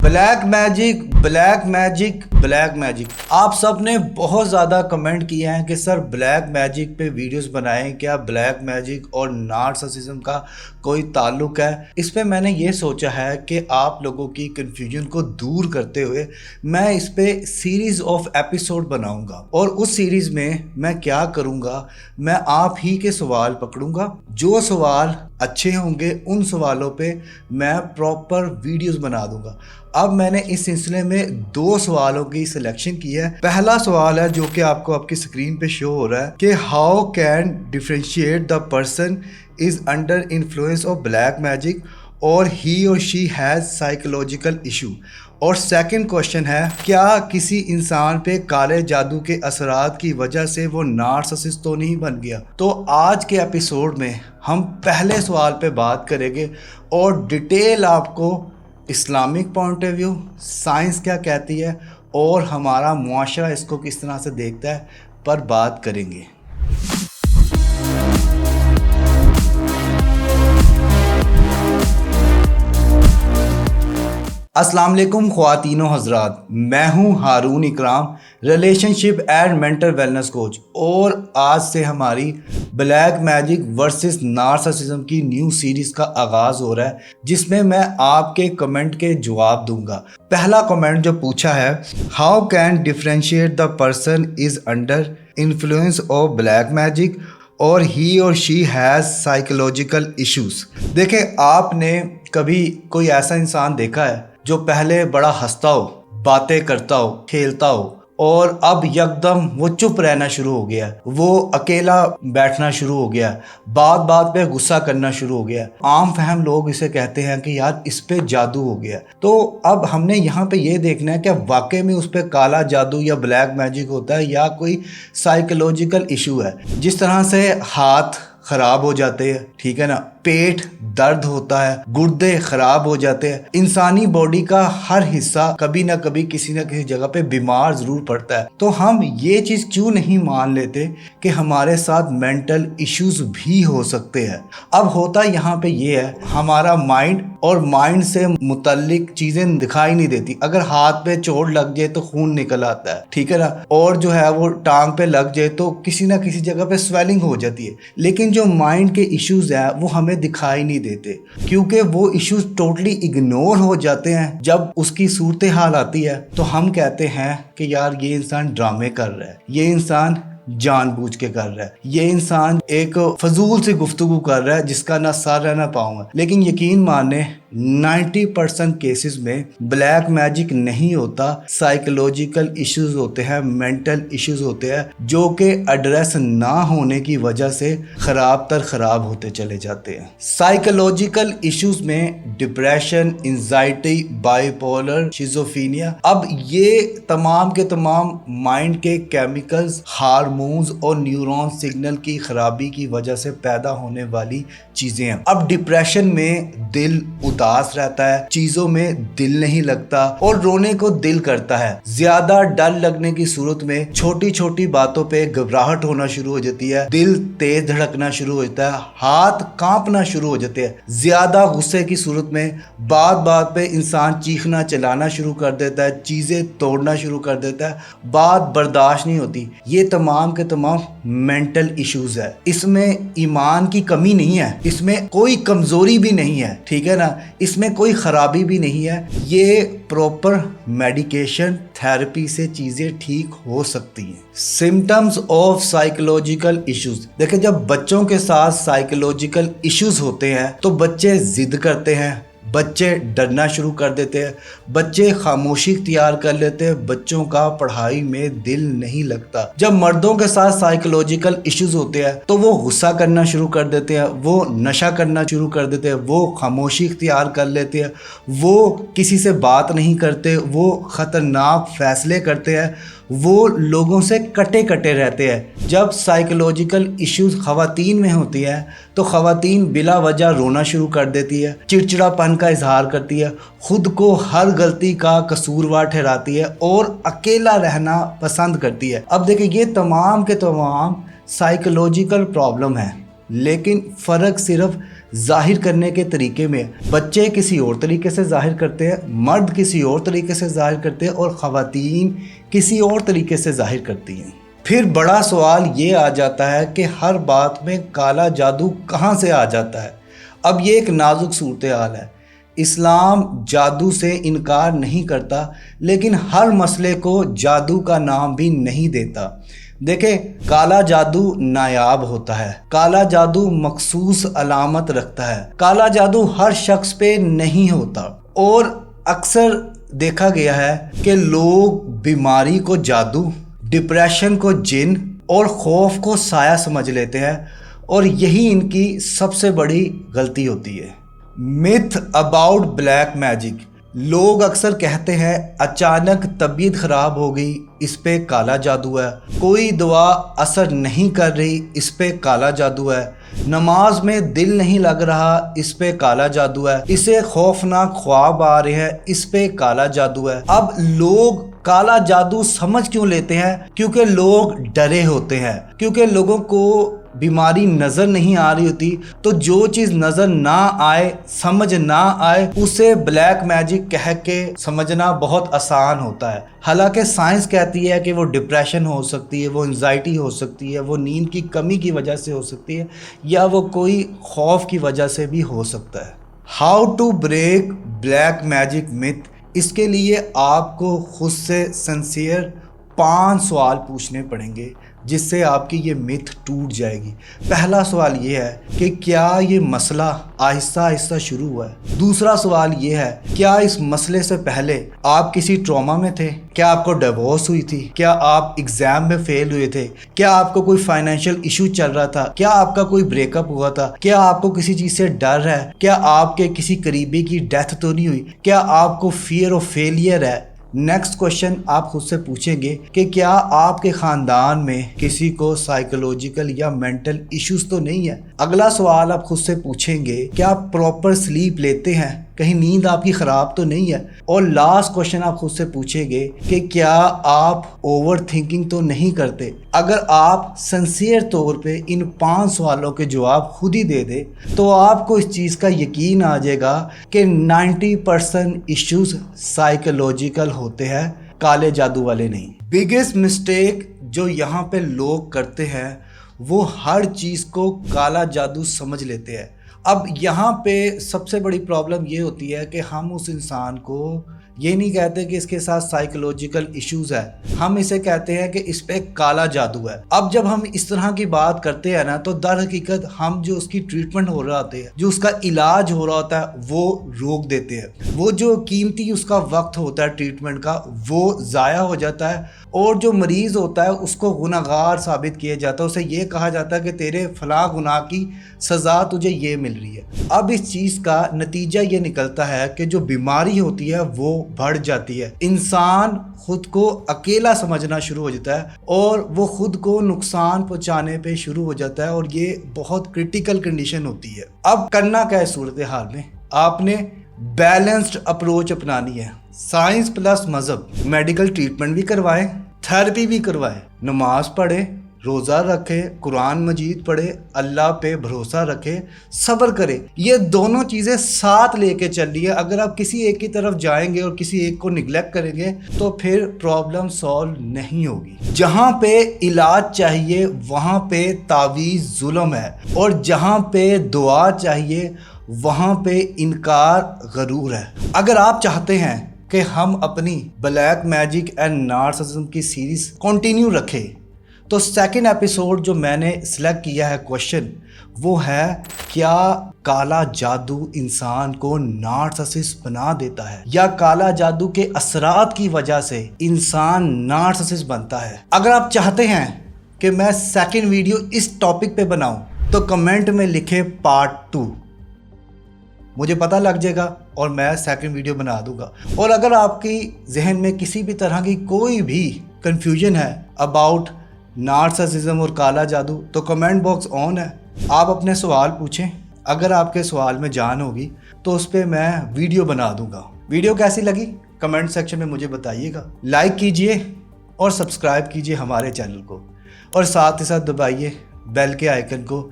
Black magic black magic black magic آپ سب نے بہت زیادہ کمنٹ کیے ہیں کہ سر بلیک میجک پہ ویڈیوز بنائیں، کیا بلیک میجک اور نارسسزم کا کوئی تعلق ہے؟ اس پہ میں نے یہ سوچا ہے کہ آپ لوگوں کی کنفیوژن کو دور کرتے ہوئے میں اس پہ سیریز آف ایپیسوڈ بناؤں گا، اور اس سیریز میں میں کیا کروں گا، میں آپ ہی کے سوال پکڑوں گا، جو سوال اچھے ہوں گے ان سوالوں پہ میں پراپر ویڈیوز بنا دوں گا۔ اب میں نے اس سلسلے میں 2 سوالوں کی سلیکشن کی ہے۔ پہلا سوال ہے جو کہ آپ کو آپ کی سکرین پہ شو ہو رہا ہے کہ how can differentiate the person is under influence of black magic اور ہی اور شی ہیز سائیکولوجیکل ایشو، اور سیکنڈ کوشچن ہے کیا کسی انسان پہ کالے جادو کے اثرات کی وجہ سے وہ نارسسسٹ تو نہیں بن گیا؟ تو آج کے ایپیسوڈ میں ہم پہلے سوال پہ بات کریں گے اور ڈیٹیل آپ کو Islamic point of view, science کیا کہتی ہے اور ہمارا معاشرہ اس کو کس طرح سے دیکھتا ہے پر بات کریں گے۔ السلام علیکم خواتین و حضرات، میں ہوں Haroon Ikram, relationship and mental wellness coach, اور آج سے ہماری بلیک میجک ورسز نارسسزم کی نیو سیریز کا آغاز ہو رہا ہے، جس میں میں آپ کے کمنٹ کے جواب دوں گا۔ پہلا کمنٹ جو پوچھا ہے، how can differentiate the person is under influence of black magic اور ہی اور شی ہیز سائیکولوجیکل ایشوز۔ دیکھیں، آپ نے کبھی کوئی ایسا انسان دیکھا ہے جو پہلے بڑا ہنستا ہو، باتیں کرتا ہو، کھیلتا ہو، اور اب یکدم وہ چپ رہنا شروع ہو گیا، وہ اکیلا بیٹھنا شروع ہو گیا، بات بات پہ غصہ کرنا شروع ہو گیا؟ عام فہم لوگ اسے کہتے ہیں کہ یار اس پہ جادو ہو گیا۔ تو اب ہم نے یہاں پہ یہ دیکھنا ہے کہ واقعی میں اس پہ کالا جادو یا بلیک میجک ہوتا ہے یا کوئی سائیکولوجیکل ایشو ہے۔ جس طرح سے ہاتھ خراب ہو جاتے ہیں، ٹھیک ہے نا، پیٹ درد ہوتا ہے، گردے خراب ہو جاتے ہیں، انسانی باڈی کا ہر حصہ کبھی نہ کبھی کسی نہ کسی جگہ پہ بیمار ضرور پڑتا ہے۔ تو ہم یہ چیز کیوں نہیں مان لیتے کہ ہمارے ساتھ مینٹل ایشوز بھی ہو سکتے ہیں؟ اب ہوتا یہاں پہ یہ ہے، ہمارا مائنڈ اور مائنڈ سے متعلق چیزیں دکھائی نہیں دیتی۔ اگر ہاتھ پہ چوٹ لگ جائے تو خون نکل آتا ہے، ٹھیک ہے نا، اور جو ہے وہ ٹانگ پہ لگ جائے تو کسی نہ کسی جگہ پہ سویلنگ ہو جاتی ہے، لیکن جو مائنڈ کے ایشوز ہیں وہ ہمیں دکھائی نہیں دیتے، کیونکہ وہ ایشوز ٹوٹلی اگنور ہو جاتے ہیں۔ جب اس کی صورتحال آتی ہے تو ہم کہتے ہیں کہ یار یہ انسان ڈرامے کر رہا ہے، یہ انسان جان بوجھ کے کر رہا ہے، یہ انسان ایک فضول سی گفتگو کر رہا ہے جس کا نہ سر ہے نہ پاؤں ہے۔ لیکن یقین مانے 90% کیسز میں بلیک میجک نہیں ہوتا، سائیکولوجیکل ایشوز ہوتے ہیں، مینٹل ایشوز ہوتے ہیں، جو کہ ایڈریس نہ ہونے کی وجہ سے خراب تر خراب ہوتے چلے جاتے ہیں۔ سائیکولوجیکل ایشوز میں depression, anxiety, by polar, schizophrenia, اب یہ تمام کے تمام مائنڈ کے کیمیکلز، ہارمونز اور نیورون سگنل کی خرابی کی وجہ سے پیدا ہونے والی چیزیں ہیں۔ اب ڈپریشن میں دل اداس رہتا ہے، چیزوں میں دل نہیں لگتا اور رونے کو دل کرتا ہے۔ زیادہ ڈر لگنے کی صورت میں چھوٹی چھوٹی باتوں پہ گھبراہٹ ہونا شروع ہو جاتی ہے، دل تیز دھڑکنا شروع ہو جاتا ہے، ہاتھ کانپنا شروع ہو جاتے ہیں۔ زیادہ غصے کی صورت میں بات بات پہ انسان چیخنا چلانا شروع کر دیتا ہے، چیزیں توڑنا شروع کر دیتا ہے، بات برداشت نہیں ہوتی۔ یہ تمام کے تمام مینٹل ایشوز ہے۔ اس میں ایمان کی کمی نہیں ہے، اس میں کوئی کمزوری بھی نہیں ہے، ٹھیک ہے نا، اس میں کوئی خرابی بھی نہیں ہے۔ یہ پراپر میڈیکیشن تھراپی سے چیزیں ٹھیک ہو سکتی ہیں۔ سمٹمز آف سائیکولوجیکل ایشوز، دیکھیں جب بچوں کے ساتھ سائیکولوجیکل ایشوز ہوتے ہیں تو بچے ضد کرتے ہیں، بچے ڈرنا شروع کر دیتے ہیں، بچے خاموشی اختیار کر لیتے ہیں، بچوں کا پڑھائی میں دل نہیں لگتا۔ جب مردوں کے ساتھ سائیکولوجیکل ایشوز ہوتے ہیں تو وہ غصہ کرنا شروع کر دیتے ہیں، وہ نشہ کرنا شروع کر دیتے ہیں، وہ خاموشی اختیار کر لیتے ہیں، وہ کسی سے بات نہیں کرتے، وہ خطرناک فیصلے کرتے ہیں، وہ لوگوں سے کٹے کٹے رہتے ہیں۔ جب سائیکولوجیکل ایشوز خواتین میں ہوتی ہے تو خواتین بلا وجہ رونا شروع کر دیتی ہے، چڑچڑا پن کا اظہار کرتی ہے، خود کو ہر غلطی کا قصوروار ٹھہراتی ہے اور اکیلا رہنا پسند کرتی ہے۔ اب دیکھیں یہ تمام کے تمام سائیکولوجیکل پرابلم ہے، لیکن فرق صرف ظاہر کرنے کے طریقے میں بچے کسی اور طریقے سے ظاہر کرتے ہیں، مرد کسی اور طریقے سے ظاہر کرتے ہیں اور خواتین کسی اور طریقے سے ظاہر کرتی ہیں۔ پھر بڑا سوال یہ آ جاتا ہے کہ ہر بات میں کالا جادو کہاں سے آ جاتا ہے؟ اب یہ ایک نازک صورتحال ہے۔ اسلام جادو سے انکار نہیں کرتا، لیکن ہر مسئلے کو جادو کا نام بھی نہیں دیتا۔ دیکھیں، کالا جادو نایاب ہوتا ہے، کالا جادو مخصوص علامت رکھتا ہے، کالا جادو ہر شخص پہ نہیں ہوتا، اور اکثر دیکھا گیا ہے کہ لوگ بیماری کو جادو، ڈپریشن کو جن اور خوف کو سایہ سمجھ لیتے ہیں، اور یہی ان کی سب سے بڑی غلطی ہوتی ہے۔ myth about black magic۔ لوگ اکثر کہتے ہیں اچانک طبیعت خراب ہو گئی، اس پہ کالا جادو ہے، کوئی دعا اثر نہیں کر رہی، اس پہ کالا جادو ہے، نماز میں دل نہیں لگ رہا، اس پہ کالا جادو ہے، اسے خوفناک خواب آ رہے ہیں، اس پہ کالا جادو ہے۔ اب لوگ کالا جادو سمجھ کیوں لیتے ہیں؟ کیونکہ لوگ ڈرے ہوتے ہیں، کیونکہ لوگوں کو بیماری نظر نہیں آ رہی ہوتی، تو جو چیز نظر نہ آئے، سمجھ نہ آئے، اسے بلیک میجک کہہ کے سمجھنا بہت آسان ہوتا ہے۔ حالانکہ سائنس کہتی ہے کہ وہ ڈپریشن ہو سکتی ہے، وہ انزائٹی ہو سکتی ہے، وہ نیند کی کمی کی وجہ سے ہو سکتی ہے، یا وہ کوئی خوف کی وجہ سے بھی ہو سکتا ہے۔ How to break black magic myth۔ اس کے لیے آپ کو خود سے سنسیئر 5 سوال پوچھنے پڑیں گے، جس سے آپ کی یہ myth ٹوٹ جائے گی۔ پہلا سوال یہ ہے کہ کیا یہ مسئلہ آہستہ آہستہ شروع ہوا ہے؟ دوسرا سوال یہ ہے، کیا اس مسئلے سے پہلے آپ کسی ٹراما میں تھے؟ کیا آپ کو ڈیورس ہوئی تھی؟ کیا آپ ایگزام میں فیل ہوئے تھے؟ کیا آپ کو کوئی فائنینشیل ایشو چل رہا تھا؟ کیا آپ کا کوئی بریک اپ ہوا تھا؟ کیا آپ کو کسی چیز سے ڈر ہے؟ کیا آپ کے کسی قریبی کی ڈیتھ تو نہیں ہوئی؟ کیا آپ کو فیئر آف فیلئر ہے؟ نیکسٹ کوشچن آپ خود سے پوچھیں گے کہ کیا آپ کے خاندان میں کسی کو سائیکولوجیکل یا مینٹل ایشوز تو نہیں ہے؟ اگلا سوال آپ خود سے پوچھیں گے، کیا آپ پراپر سلیپ لیتے ہیں؟ کہیں نیند آپ کی خراب تو نہیں ہے؟ اور لاسٹ کوشچن آپ خود سے پوچھیں گے کہ کیا آپ اوور تھنکنگ تو نہیں کرتے؟ اگر آپ سنسیئر طور پہ ان 5 سوالوں کے جواب خود ہی دے دیں تو آپ کو اس چیز کا یقین آ جائے گا کہ 90% ایشوز سائیکولوجیکل ہوتے ہیں، کالے جادو والے نہیں۔ بگیسٹ مسٹیک جو یہاں پہ لوگ کرتے ہیں، وہ ہر چیز کو کالا جادو سمجھ لیتے ہیں۔ اب یہاں پہ سب سے بڑی پرابلم یہ ہوتی ہے کہ ہم اس انسان کو یہ نہیں کہتے کہ اس کے ساتھ سائیکولوجیکل ایشوز ہے، ہم اسے کہتے ہیں کہ اس پہ کالا جادو ہے۔ اب جب ہم اس طرح کی بات کرتے ہیں نا، تو در حقیقت ہم جو اس کی ٹریٹمنٹ ہو رہا ہوتے ہیں، جو اس کا علاج ہو رہا ہوتا ہے، وہ روک دیتے ہیں۔ وہ جو قیمتی اس کا وقت ہوتا ہے ٹریٹمنٹ کا، وہ ضائع ہو جاتا ہے، اور جو مریض ہوتا ہے اس کو گناہگار ثابت کیا جاتا ہے، اسے یہ کہا جاتا ہے کہ تیرے فلاں گناہ کی سزا تجھے یہ مل رہی ہے۔ اب اس چیز کا نتیجہ یہ نکلتا ہے کہ جو بیماری ہوتی ہے وہ بڑھ جاتی ہے، انسان خود کو اکیلا سمجھنا شروع ہو جاتا ہے، اور وہ خود کو نقصان پہنچانے پہ شروع ہو جاتا ہے، اور یہ بہت کرٹیکل کنڈیشن ہوتی ہے۔ اب کرنا کیا ہے صورتحال میں؟ آپ نے بیلنسڈ اپروچ اپنانی ہے، سائنس پلس مذہب۔ میڈیکل ٹریٹمنٹ بھی کروائیں، تھیراپی بھی کروائیں، نماز پڑھیں، روزہ رکھے، قرآن مجید پڑھے، اللہ پہ بھروسہ رکھے، صبر کرے۔ یہ دونوں چیزیں ساتھ لے کے چل رہی ہے۔ اگر آپ کسی ایک کی طرف جائیں گے اور کسی ایک کو نگلیکٹ کریں گے تو پھر پرابلم سالو نہیں ہوگی۔ جہاں پہ علاج چاہیے وہاں پہ تعویذ ظلم ہے، اور جہاں پہ دعا چاہیے وہاں پہ انکار غرور ہے۔ اگر آپ چاہتے ہیں کہ ہم اپنی بلیک میجک اینڈ نارسسزم کی سیریز کنٹینیو رکھیں، تو سیکنڈ ایپیسوڈ جو میں نے سلیکٹ کیا ہے کوشچن، وہ ہے کیا کالا جادو انسان کو نارسسسٹ بنا دیتا ہے، یا کالا جادو کے اثرات کی وجہ سے انسان نارسسسٹ بنتا ہے؟ اگر آپ چاہتے ہیں کہ میں سیکنڈ ویڈیو اس ٹاپک پہ بناؤں تو کمنٹ میں لکھیں پارٹ 2، مجھے پتہ لگ جائے گا اور میں سیکنڈ ویڈیو بنا دوں گا۔ اور اگر آپ کی ذہن میں کسی بھی طرح کی کوئی بھی کنفیوژن ہے اباؤٹ نارسسزم اور کالا جادو، تو کمنٹ باکس آن ہے، آپ اپنے سوال پوچھیں۔ اگر آپ کے سوال میں جان ہوگی تو اس پہ میں ویڈیو بنا دوں گا۔ ویڈیو کیسی لگی کمنٹ سیکشن میں مجھے بتائیے گا، لائک کیجئے اور سبسکرائب کیجئے ہمارے چینل کو، اور ساتھ ہی ساتھ دبائیے بیل کے آئیکن کو